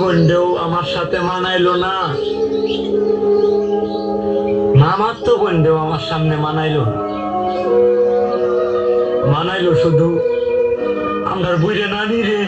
বোনটাও আমার সাথে মানাইলো না, মামার তো বোনটাও আমার সামনে মানাইলো না, মানাইলো শুধু আমার বুড়ে নানি রে।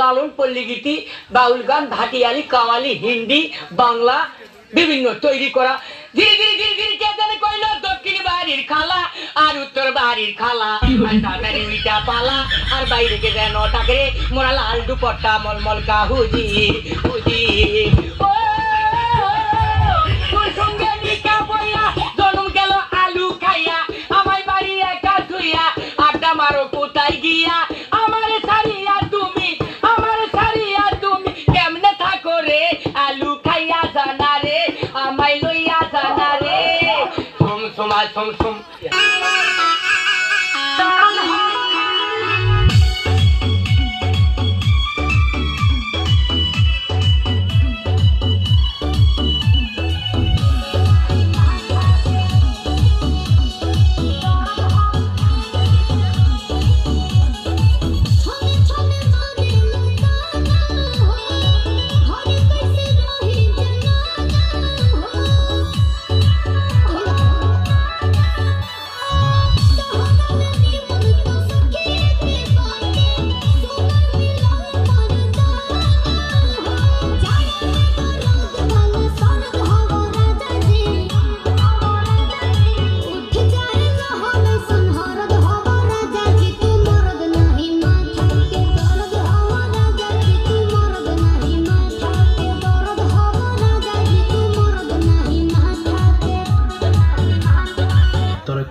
লালন পল্লী গীতি, বাউল গান, ভাটিয়ালি, কাওয়ালি, হিন্দি, বাংলা বিভিন্ন তৈরি করা। ধীরে ধীরে ধীরে ধীরে কে জানে কইল দক্ষিণ বাড়ির খালা আর উত্তর বাড়ির খালা, তাড়াতাড়ি উইটা পালা আর বাইরে কে যেন ডাকে মোরা লাল দুপট্টা মলমল কাহুজি হুজি। ও তোর সঙ্গে নিকা বইয়া জন্ম গেল আলু খাইয়া, আমায় বাড়ি একা ধুইয়া আড্ডা মারো কোথায় গিয়া, আমারে ছাড়িয়া তুমি কেমনে থাকো রে, আলু খাইয়া জানা রে, আমায় লইয়া জানা রে, সোম সোমা সোম সোম।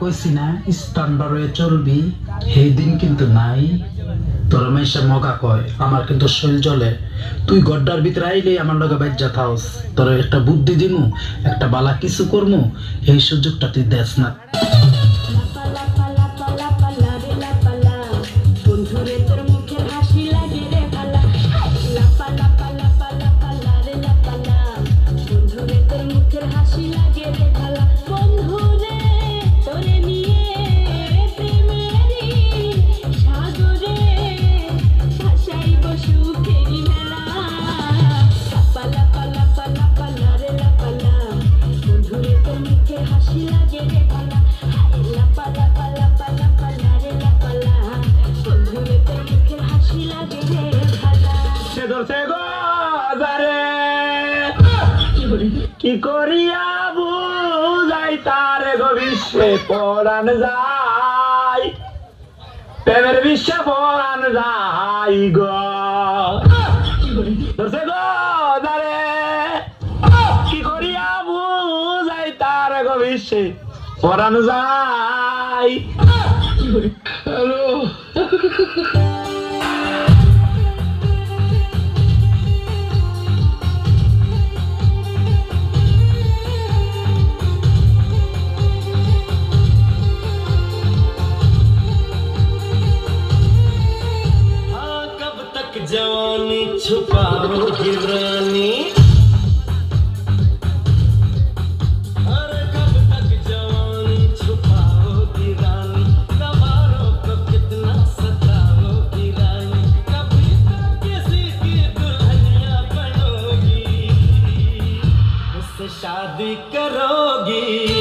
কইছি না স্ট্যান্ডার্ড হয়ে চলবি, সেই দিন কিন্তু নাই। তোর মেশা মগা কয় আমার কিন্তু শরীর জ্বলে, তুই গড্ডার ভিতরে আইলে আমার লগে বাজ্জা থাওস, তোর একটা বুদ্ধি দিমু, একটা বালা কিছু করমু, এই সুযোগটা তুই দেস না। কি করিয়া বুঝাই তারে গো বিশ্বে পরাণ যায়, প্রেমের বিশ্বে পরাণ যায় গো ধরছে গো দারে, কি করিয়া বুঝাই তারে গো বিশ্বে পরাণ যায়। হ্যালো जवानी छुपाओगी रानी, अरे कब तक जवानी छुपाओगी रानी, कबारों को कितना सताओगी रानी, कभी तक किसी की दुल्हनिया बनोगी, उससे शादी करोगी।